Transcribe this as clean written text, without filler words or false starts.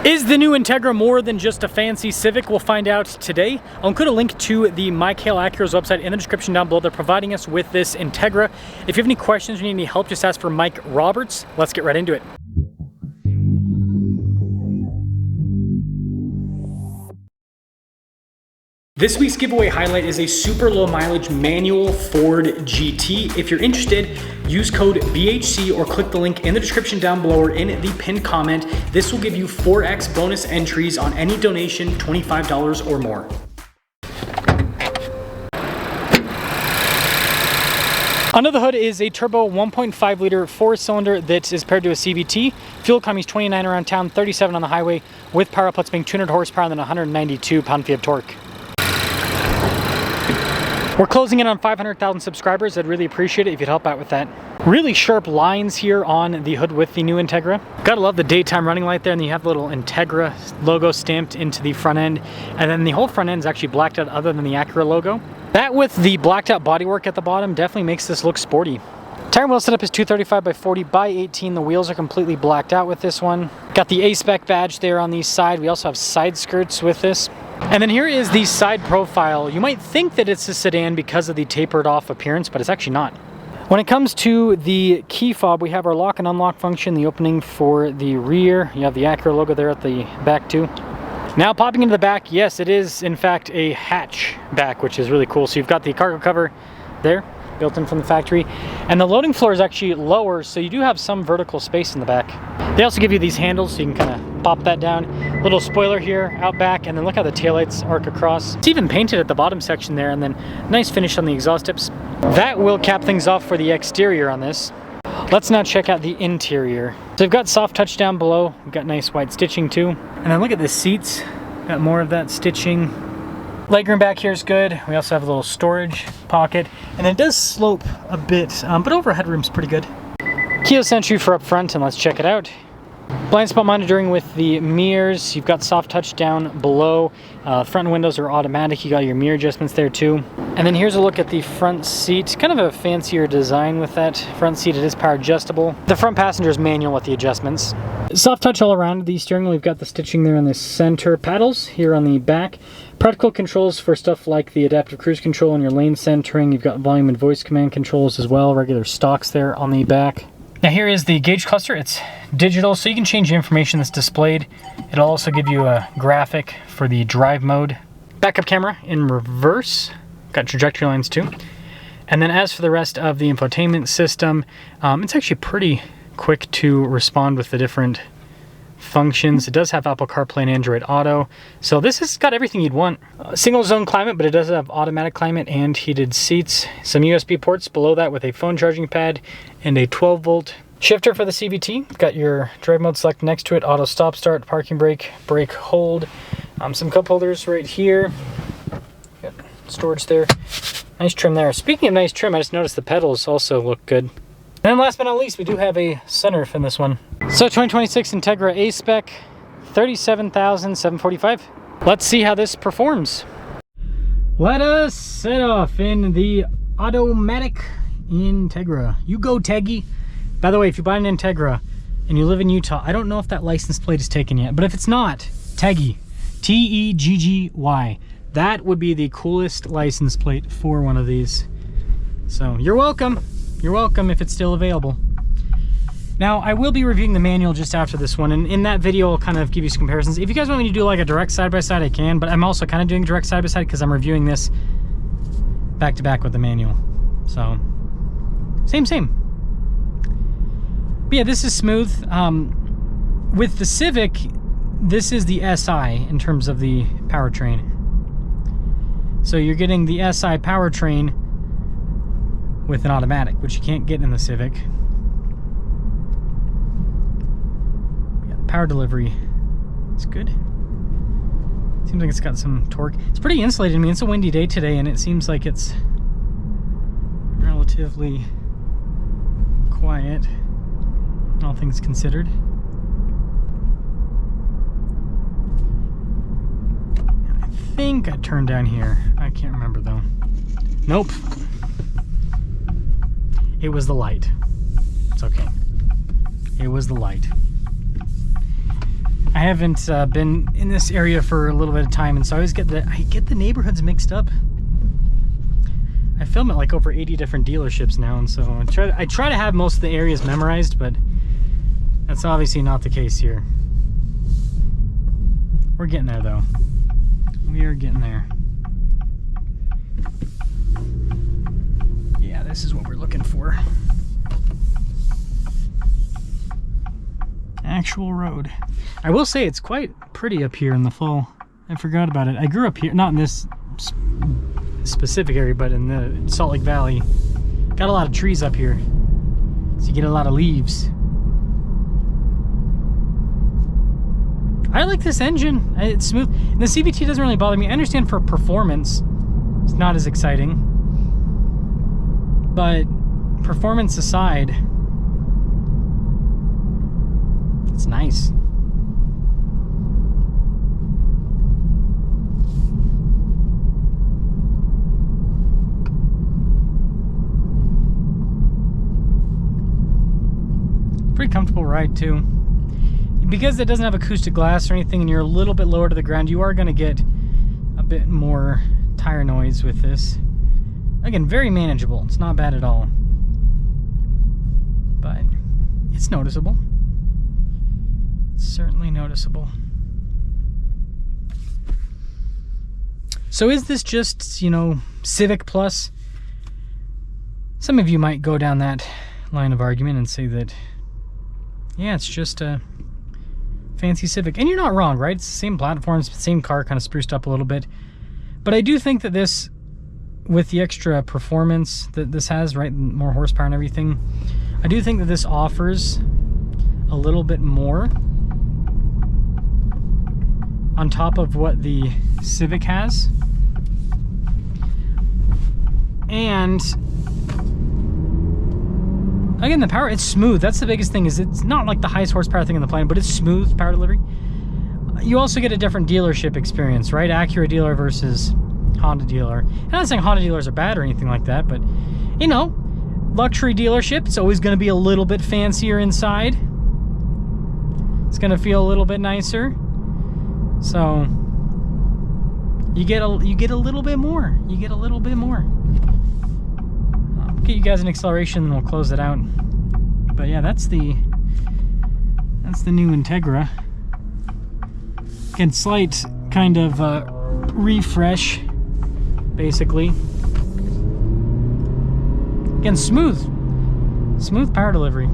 Is the new Integra more than just a fancy Civic? We'll find out today. I'll include a link to the Mike Hale Acura's website in the description down below. They're providing us with this Integra. If you have any questions or need any help, just ask for Mike Roberts. Let's get right into it. This week's giveaway highlight is a super low mileage manual Ford GT. If you're interested, use code BHC or click the link in the description down below or in the pinned comment. This will give you 4x bonus entries on any donation, $25 or more. Under the hood is a turbo 1.5 liter 4-cylinder that is paired to a CVT. Fuel economy is 29 around town, 37 on the highway, with power outputs being 200 horsepower and then 192 pound-feet of torque. We're closing in on 500,000 subscribers. I'd really appreciate it if you'd help out with that. Really sharp lines here on the hood with the new Integra. Gotta love the daytime running light there, and then you have the little Integra logo stamped into the front end, and then the whole front end is actually blacked out other than the Acura logo. That with the blacked out bodywork at the bottom definitely makes this look sporty. Tire and wheel setup is 235 by 40 by 18. The wheels are completely blacked out with this one. Got the A-Spec badge there on the side. We also have side skirts with this. And then here is the side profile. You might think that it's a sedan because of the tapered off appearance, but it's actually not. When it comes to the key fob, we have our lock and unlock function, the opening for the rear. You have the Acura logo there at the back too. Now popping into the back, yes, it is in fact a hatchback, which is really cool. So you've got the cargo cover there, built in from the factory. And the loading floor is actually lower, so you do have some vertical space in the back. They also give you these handles so you can kind of pop that down. Little spoiler here out back, and then look how the taillights arc across. It's even painted at the bottom section there, and then nice finish on the exhaust tips. That will cap things off for the exterior on this. Let's now check out the interior. So we've got soft touch down below. We've got nice white stitching too. And then look at the seats. Got more of that stitching. Legroom back here is good. We also have a little storage pocket, and it does slope a bit, but overhead room's pretty good. Keyless entry for up front, and let's check it out. Blind spot monitoring with the mirrors. You've got soft touch down below. Front windows are automatic. You got your mirror adjustments there too. And then here's a look at the front seat. Kind of a fancier design with that front seat. It is power adjustable. The front passenger is manual with the adjustments. Soft touch all around the steering wheel. We've got the stitching there on the center. Paddles here on the back. Practical controls for stuff like the adaptive cruise control and your lane centering. You've got volume and voice command controls as well. Regular stocks there on the back. Now here is the gauge cluster. It's digital, so you can change the information that's displayed. It'll also give you a graphic for the drive mode. Backup camera in reverse. Got trajectory lines too. And then as for the rest of the infotainment system, it's actually pretty quick to respond with the different functions. It does have Apple CarPlay and Android Auto. So this has got everything you'd want. Single zone climate, but it does have automatic climate and heated seats. Some USB ports below that with a phone charging pad and a 12-volt shifter for the CVT. Got your drive mode select next to it, auto stop start, parking brake, brake hold. Some cup holders right here. Got storage there. Nice trim there. Speaking of nice trim, I just noticed the pedals also look good. And then last but not least, we do have a sunroof in this one. So 2026 Integra A-Spec, $37,745. Let's see how this performs. Let us set off in the automatic Integra. You go, Teggy. By the way, if you buy an Integra and you live in Utah, I don't know if that license plate is taken yet, but if it's not, Teggy, T-E-G-G-Y. That would be the coolest license plate for one of these. So you're welcome. You're welcome if it's still available. Now, I will be reviewing the manual just after this one, and in that video, I'll kind of give you some comparisons. If you guys want me to do like a direct side-by-side, I can, but I'm also kind of doing a direct side-by-side because I'm reviewing this back-to-back with the manual. So, same. But yeah, this is smooth. With the Civic, this is the SI in terms of the powertrain. So you're getting the SI powertrain with an automatic, which you can't get in the Civic. Yeah, the power delivery, it's good. Seems like it's got some torque. It's pretty insulated. I mean, it's a windy day today, and it seems like it's relatively quiet, all things considered. I think I turned down here. I can't remember though. Nope. It was the light. It's okay. It was the light. I haven't been in this area for a little bit of time, and so I always get the neighborhoods mixed up. I film at like over 80 different dealerships now, and so I try to have most of the areas memorized, but that's obviously not the case here. We're getting there though. We are getting there. Yeah, this is what we're looking for. Actual road. I will say it's quite pretty up here in the fall. I forgot about it. I grew up here, not in this specific area, but in the Salt Lake Valley. Got a lot of trees up here, so you get a lot of leaves. I like this engine. It's smooth. And the CVT doesn't really bother me. I understand for performance, it's not as exciting. But performance aside, it's nice. Pretty comfortable ride too. Because it doesn't have acoustic glass or anything and you're a little bit lower to the ground, you are going to get a bit more tire noise with this. Again, very manageable. It's not bad at all. But it's noticeable. It's certainly noticeable. So is this just, you know, Civic Plus? Some of you might go down that line of argument and say that, yeah, it's just a fancy Civic. And you're not wrong, right? It's the same platforms, same car, kind of spruced up a little bit. But I do think that this, with the extra performance that this has, right, more horsepower and everything, I do think that this offers a little bit more on top of what the Civic has. And again, the power, it's smooth. That's the biggest thing, is it's not like the highest horsepower thing on the planet, but it's smooth power delivery. You also get a different dealership experience, right? Acura dealer versus Honda dealer. I'm not saying Honda dealers are bad or anything like that, but you know, luxury dealership, it's always going to be a little bit fancier inside. It's going to feel a little bit nicer. So you get a little bit more. You get a little bit more. I'll get you guys an acceleration and we'll close it out. But yeah, that's the new Integra. Again, slight kind of refresh, basically. Again, smooth power delivery.